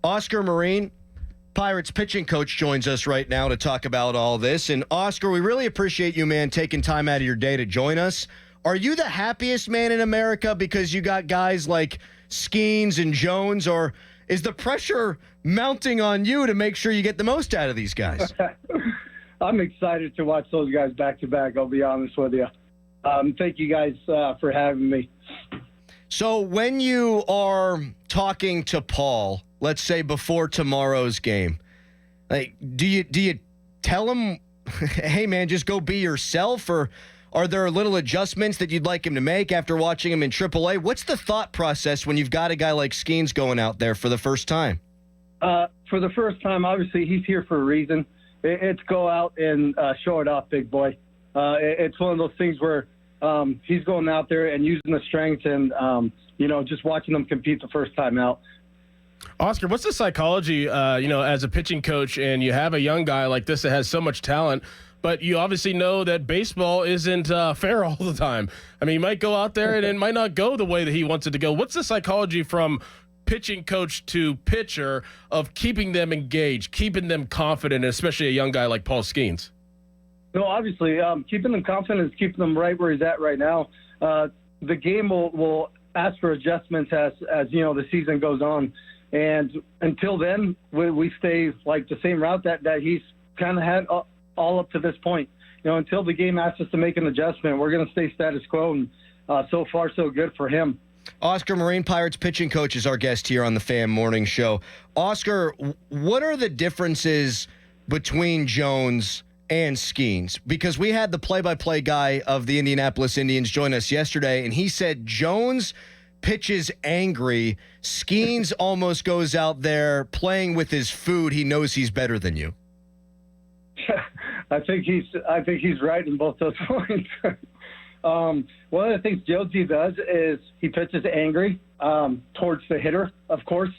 Oscar Marin, Pirates pitching coach, joins us right now to talk about all this. And Oscar, we really appreciate you, man, taking time out of your day to join us. Are you the happiest man in America because you got guys like Skenes and Jones, or is the pressure mounting on you to make sure you get the most out of these guys? I'm excited to watch those guys back to back, I'll be honest with you. Thank you guys for having me. So when you are talking to Paul, let's say before tomorrow's game, like, do you tell him, hey man, just go be yourself, or are there little adjustments that you'd like him to make after watching him in AAA? What's the thought process when you've got a guy like Skenes going out there for the first time? For the first time, obviously he's here for a reason. It's go out and show it off, big boy. It's one of those things where he's going out there and using the strength and, just watching them compete the first time out. Oscar, what's the psychology, as a pitching coach, and you have a young guy like this that has so much talent, but you obviously know that baseball isn't fair all the time. I mean, he might go out there and it might not go the way that he wants it to go. What's the psychology from pitching coach to pitcher of keeping them engaged, keeping them confident, especially a young guy like Paul Skenes? No, obviously, keeping them confident is keeping them right where he's at right now. The game will ask for adjustments as the season goes on. And until then, we stay like the same route that he's kind of had all up to this point. Until the game asks us to make an adjustment, we're going to stay status quo, and so far so good for him. Oscar Marin, Pirates pitching coach, is our guest here on the Fan Morning Show. Oscar, what are the differences between Jones and Skenes? Because we had the play-by-play guy of the Indianapolis Indians join us yesterday, and he said Jones pitches angry. Skenes almost goes out there playing with his food. He knows he's better than you. I think he's right in both those points. One of the things Jonesy does is he pitches angry towards the hitter, of course,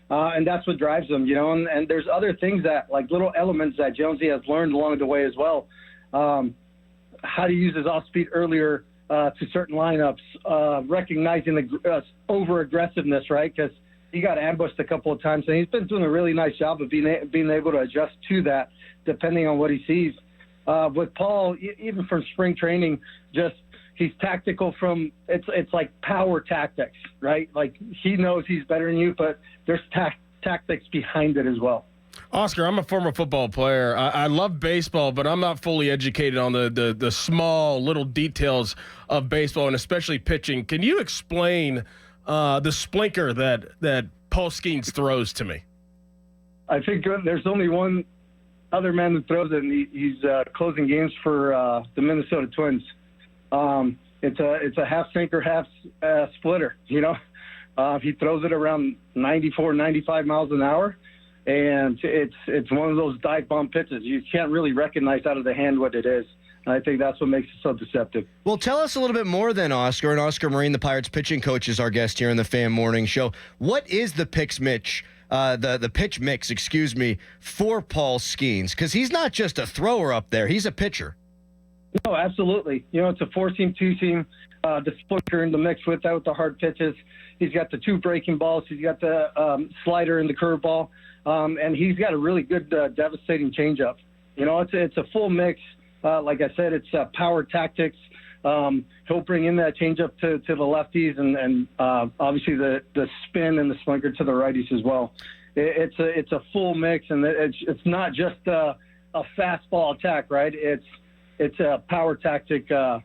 and that's what drives him, and there's other things that, like little elements that Jonesy has learned along the way as well. How to use his off-speed earlier to certain lineups, recognizing the over-aggressiveness, right? Because he got ambushed a couple of times, and he's been doing a really nice job of being able to adjust to that depending on what he sees. With Paul, even from spring training, he's tactical from it's like power tactics, right? Like he knows he's better than you, but there's tactics behind it as well. Oscar, I'm a former football player. I love baseball, but I'm not fully educated on the small little details of baseball, and especially pitching. Can you explain the splinker that Paul Skenes throws to me? I think there's only one other man that throws it, and he's closing games for the Minnesota Twins. It's a half sinker, half splitter. He throws it around 94, 95 miles an hour, and it's one of those dive bomb pitches. You can't really recognize out of the hand what it is. And I think that's what makes it so deceptive. Well, tell us a little bit more then, Oscar. And Oscar Marin, the Pirates pitching coach, is our guest here in the Fan Morning Show. What is the pitch mix, for Paul Skenes? Because he's not just a thrower up there; he's a pitcher. No, absolutely. It's a 4-seam, 2-seam, the splitter in the mix with the hard pitches. He's got the 2 breaking balls. He's got the slider and the curveball, and he's got a really good, devastating changeup. It's a full mix. Like I said, it's power tactics. He'll bring in that changeup to the lefties, and obviously the spin and the slinker to the righties as well. It's a full mix, and it's not just a fastball attack, right? It's a power tactic that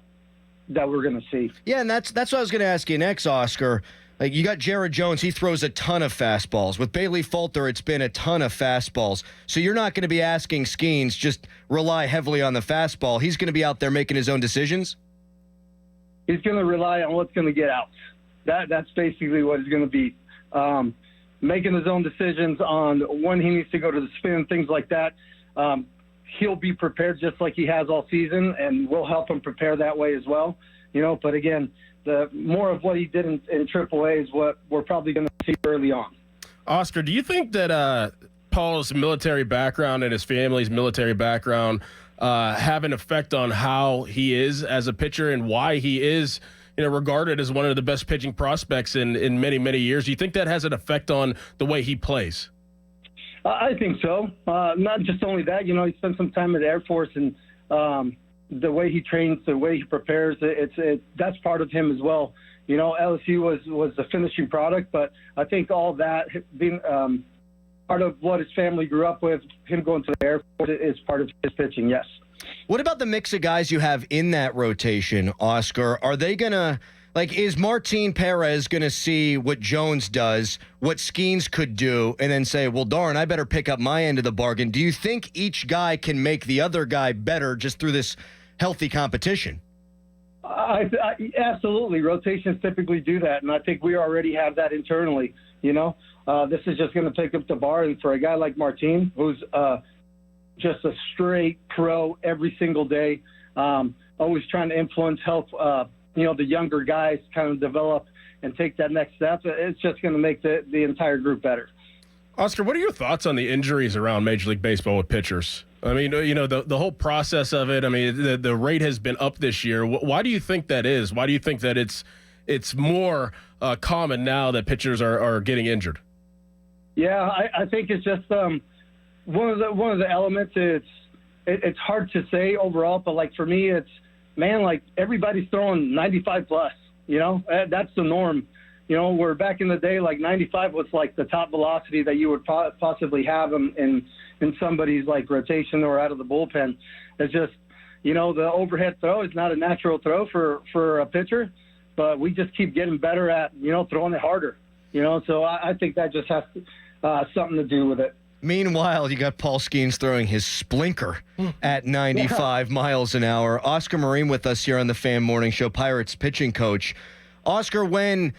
we're going to see. Yeah, and that's what I was going to ask you next, Oscar. Like, you got Jared Jones, he throws a ton of fastballs. With Bailey Falter, it's been a ton of fastballs. So you're not going to be asking Skenes just rely heavily on the fastball. He's going to be out there making his own decisions? He's going to rely on what's going to get out. That's basically what it's going to be. Making his own decisions on when he needs to go to the spin, things like that. He'll be prepared just like he has all season, and we'll help him prepare that way as well. But again, the more of what he did in AAA is what we're probably going to see early on. Oscar, do you think that Paul's military background and his family's military background have an effect on how he is as a pitcher and why he is regarded as one of the best pitching prospects in many, many years? Do you think that has an effect on the way he plays? I think so. Not just only that, he spent some time in the Air Force, and the way he trains, the way he prepares, that's part of him as well. LSU was the finishing product, but I think all that being part of what his family grew up with, him going to the Air Force, is part of his pitching, yes. What about the mix of guys you have in that rotation, Oscar? Are they going to, is Martin Perez going to see what Jones does, what Skenes could do, and then say, well, darn, I better pick up my end of the bargain? Do you think each guy can make the other guy better just through this healthy competition? Absolutely. Rotations typically do that, and I think we already have that internally. This is just going to pick up the bar, and for a guy like Martin, who's just a straight pro every single day, always trying to influence, help, the younger guys kind of develop and take that next step. It's just going to make the entire group better. Oscar, what are your thoughts on the injuries around Major League Baseball with pitchers? I mean, the whole process of it, I mean, the rate has been up this year. Why do you think that is? Why do you think that it's more common now that pitchers are getting injured? Yeah, I think it's just one of the elements. It's hard to say overall, but for me, it's everybody's throwing 95 plus. That's the norm. Where back in the day, 95 was the top velocity that you would possibly have in somebody's rotation or out of the bullpen. It's just the overhead throw is not a natural throw for a pitcher, but we just keep getting better at throwing it harder. So I think that just has something to do with it. Meanwhile, you got Paul Skenes throwing his splinker at 95 miles an hour. Oscar Marin with us here on the Fan Morning Show, Pirates pitching coach. Oscar, when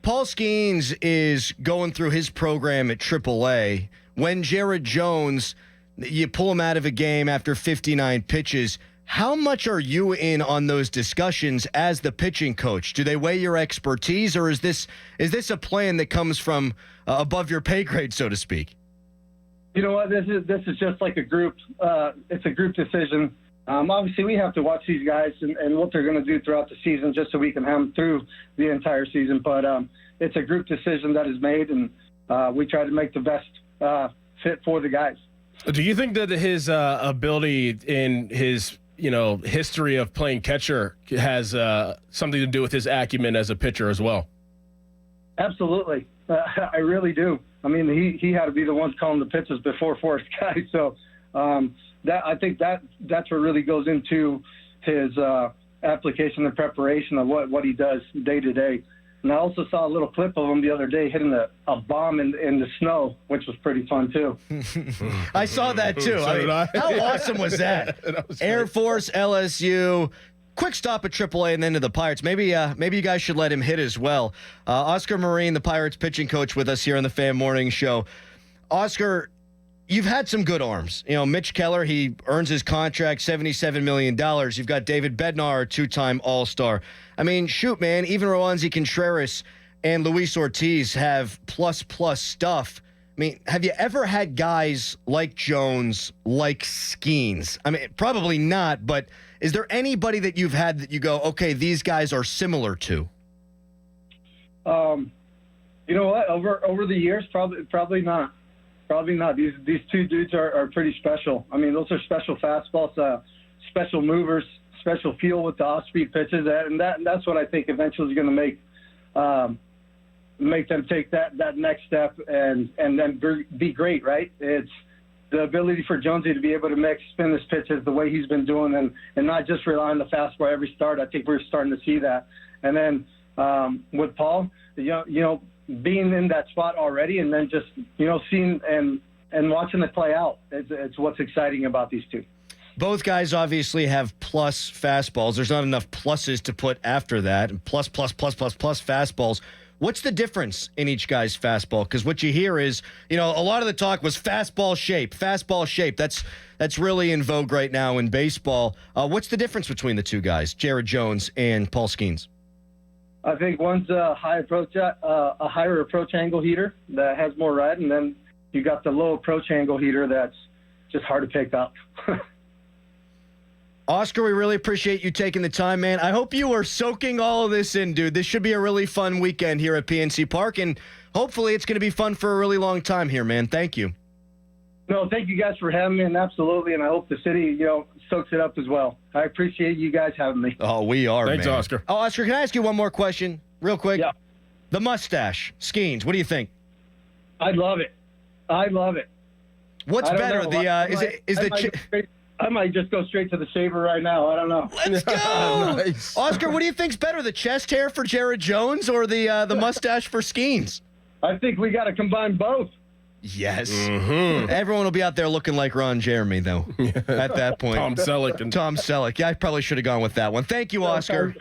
Paul Skenes is going through his program at AAA, when Jared Jones, you pull him out of a game after 59 pitches, how much are you in on those discussions as the pitching coach? Do they weigh your expertise, or is this a plan that comes from above your pay grade, so to speak? You know what? This is just like a group. It's a group decision. Obviously, we have to watch these guys and what they're going to do throughout the season, just so we can have them through the entire season. But it's a group decision that is made, and we try to make the best fit for the guys. Do you think that his ability in his history of playing catcher has something to do with his acumen as a pitcher as well? Absolutely. I really do. I mean, he had to be the one calling the pitches before Forrest Guy. So I think that's what really goes into his application and preparation of what he does day to day. And I also saw a little clip of him the other day hitting a bomb in the snow, which was pretty fun too. I saw that too. How awesome was that? Air Force, LSU. Quick stop at AAA and then to the Pirates. Maybe you guys should let him hit as well. Oscar Marin, the Pirates pitching coach, with us here on the Fan Morning Show. Oscar, you've had some good arms. Mitch Keller, he earns his contract, $77 million. You've got David Bednar, a two-time All-Star. I mean, shoot, man, even Roansy Contreras and Luis Ortiz have plus stuff. I mean, have you ever had guys like Jones, like Skenes? I mean, probably not, but is there anybody that you've had that you go, okay, these guys are similar to? You know what? Over the years, probably not. Probably not. These two dudes are pretty special. I mean, those are special fastballs, special movers, special feel with the off-speed pitches, and that's what I think eventually is going to make them take that next step and then be great, right? It's the ability for Jonesy to be able to mix spin his pitches the way he's been doing and not just rely on the fastball every start. I think we're starting to see that. And then with Paul, being in that spot already and then just, seeing and watching it play out, it's what's exciting about these two. Both guys obviously have plus fastballs. There's not enough pluses to put after that. Plus fastballs. What's the difference in each guy's fastball? Because what you hear is, a lot of the talk was fastball shape. That's really in vogue right now in baseball. What's the difference between the two guys, Jared Jones and Paul Skenes? I think one's a higher approach angle heater that has more ride, and then you got the low approach angle heater that's just hard to pick up. Oscar, we really appreciate you taking the time, man. I hope you are soaking all of this in, dude. This should be a really fun weekend here at PNC Park, and hopefully it's going to be fun for a really long time here, man. Thank you. No, thank you guys for having me, and absolutely, and I hope the city, soaks it up as well. I appreciate you guys having me. Oh, we are, Thanks, man. Oscar. Oh, Oscar, can I ask you one more question real quick? Yeah. The mustache. Skenes, what do you think? I love it. What's I don't better? know. I might just go straight to the shaver right now. I don't know. Let's go. Nice. Oscar, what do you think's better, the chest hair for Jared Jones or the mustache for Skenes? I think we got to combine both. Yes. Mm-hmm. Everyone will be out there looking like Ron Jeremy, though, at that point. Tom Selleck. And Tom Selleck. Yeah, I probably should have gone with that one. Thank you, Oscar.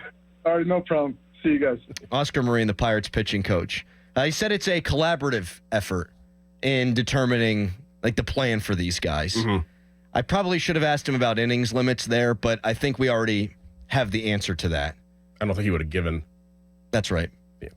All right, no problem. See you guys. Oscar Marin, the Pirates pitching coach. He said it's a collaborative effort in determining the plan for these guys. Mm-hmm. I probably should have asked him about innings limits there, but I think we already have the answer to that. I don't think he would have given. That's right.